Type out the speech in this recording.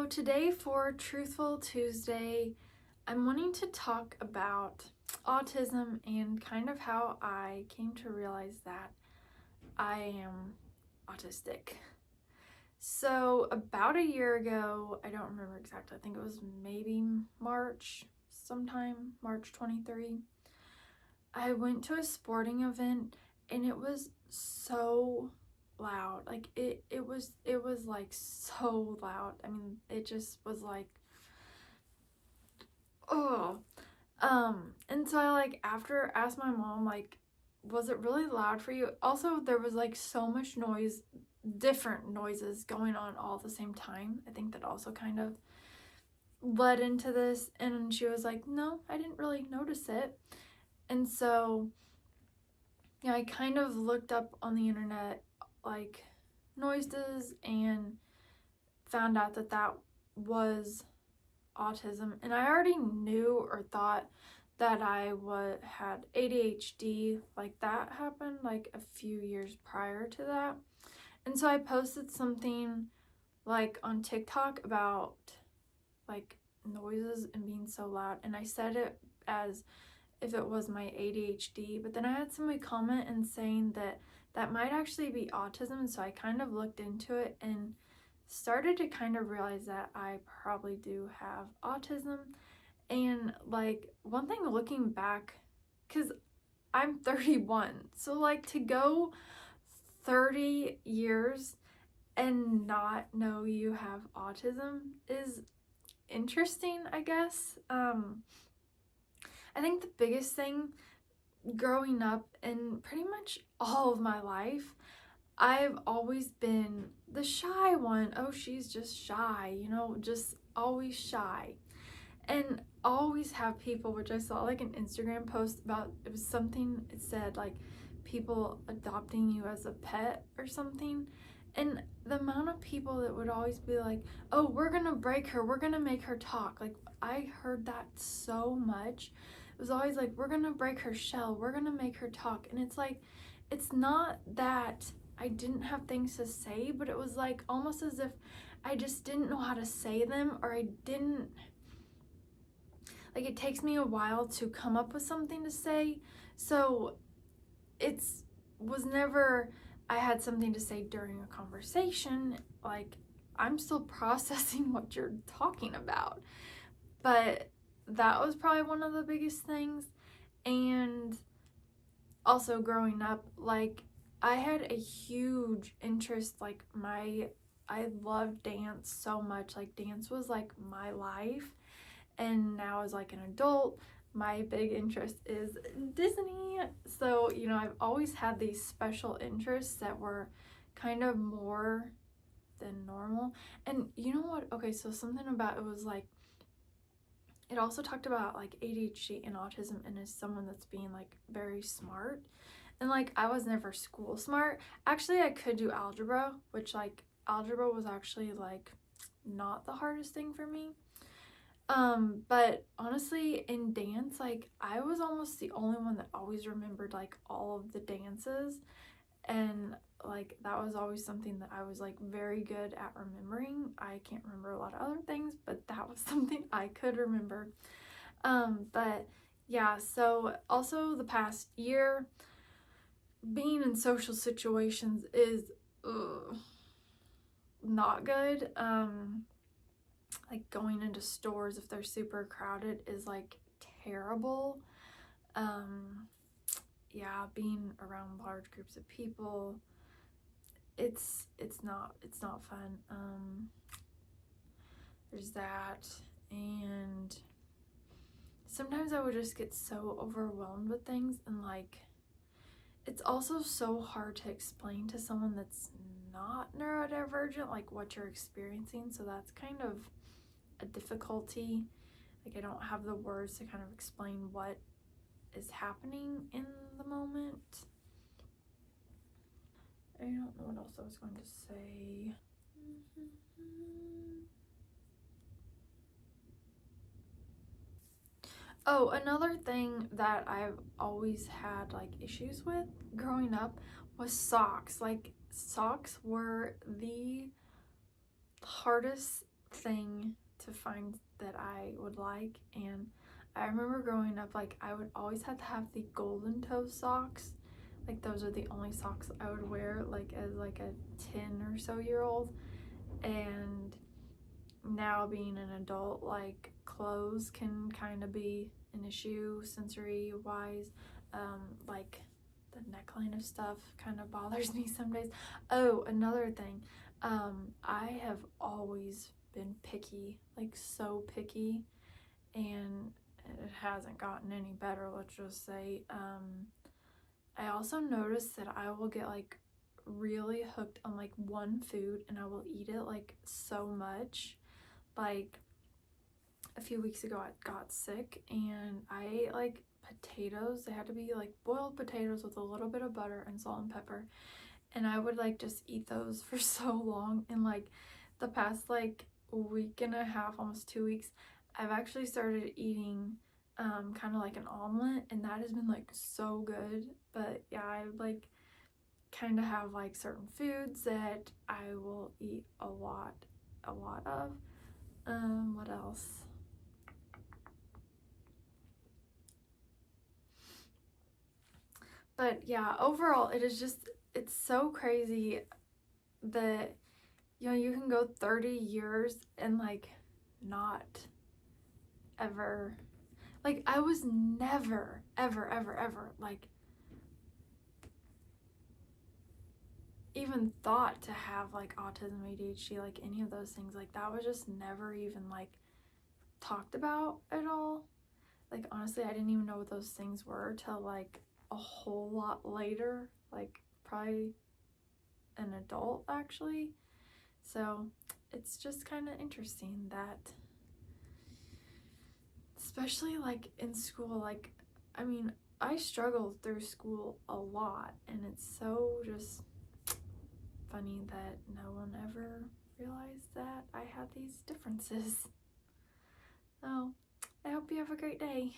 So today for Truthful Tuesday, I'm wanting to talk about autism and kind of how I came to realize that I am autistic. So about a year ago, I don't remember exactly, I think it was maybe March, sometime, March 23, I went to a sporting event and it was so loud. Like it was like so loud. I mean, it just was like, oh. And so I after asked my mom, was it really loud for you? Also, there was like so much noise, different noises going on all at the same time. I think that also kind of led into this. And she was like, no, I didn't really notice it. And so yeah, I kind of looked up on the internet like noises and found out that that was autism. And I already knew or thought that I had ADHD. Like that happened like a few years prior to that. And so I posted something like on TikTok about like noises and being so loud, and I said it as if it was my ADHD, but then I had somebody comment and saying that that might actually be autism. And so I kind of looked into it and started to kind of realize that I probably do have autism. And like one thing looking back, because I'm 31, so like to go 30 years and not know you have autism is interesting, I guess. I think the biggest thing growing up and pretty much all of my life, I've always been the shy one. Oh, she's just shy, just always shy. And always have people, which I saw like an Instagram post about, it was something, it said like people adopting you as a pet or something. And the amount of people that would always be like, oh, we're gonna break her, we're gonna make her talk. Like I heard that so much. It was always like, we're gonna break her shell, we're gonna make her talk. And it's like, it's not that I didn't have things to say, but it was like almost as if I just didn't know how to say them, or I didn't, like it takes me a while to come up with something to say. So was never I had something to say during a conversation. Like I'm still processing what you're talking about. But that was probably one of the biggest things. And also growing up, like I had a huge interest, I loved dance so much. Like dance was like my life. And now as like an adult, my big interest is Disney. So, I've always had these special interests that were kind of more than normal. And you know what? Okay, so something about it was like, it also talked about like ADHD and autism, and as someone that's being like very smart. And like I was never school smart. Actually, I could do algebra, which like algebra was actually like not the hardest thing for me. But honestly, in dance, like I was almost the only one that always remembered like all of the dances, and like that was always something that I was like very good at remembering. I can't remember a lot of other things, but that was something I could remember. But yeah, so also the past year being in social situations is not good. Like going into stores if they're super crowded is like terrible. Yeah, being around large groups of people, it's not fun. There's that. And sometimes I would just get so overwhelmed with things, and like it's also so hard to explain to someone that's not neurodivergent like what you're experiencing. So that's kind of a difficulty. Like I don't have the words to kind of explain what is happening in the moment. I don't know what else I was going to say. Oh, another thing that I've always had like issues with growing up was socks. Like socks were the hardest thing to find that I would like. And I remember growing up, like, I would always have to have the golden toe socks. Like, those are the only socks I would wear, like, as like a 10 or so year old. And now being an adult, like, clothes can kind of be an issue sensory wise. Like, the neckline of stuff kind of bothers me some days. Oh, another thing, I have always been picky, like so picky, and it hasn't gotten any better, let's just say. I also noticed that I will get like really hooked on like one food and I will eat it like so much. Like a few weeks ago I got sick and I ate like potatoes. They had to be like boiled potatoes with a little bit of butter and salt and pepper, and I would like just eat those for so long. And like the past like week and a half, almost 2 weeks, I've actually started eating kind of like an omelet, and that has been like so good. But yeah, I like kind of have like certain foods that I will eat a lot of. What else? But yeah, overall, it's so crazy that, you know, you can go 30 years and like not ever, like, I was never, ever, like, even thought to have like autism, ADHD, like any of those things. Like, that was just never even like talked about at all. Like, honestly, I didn't even know what those things were till like a whole lot later, like probably an adult actually. So it's just kind of interesting that, especially like in school, like, I mean, I struggled through school a lot, and it's so just funny that no one ever realized that I had these differences. Oh, I hope you have a great day.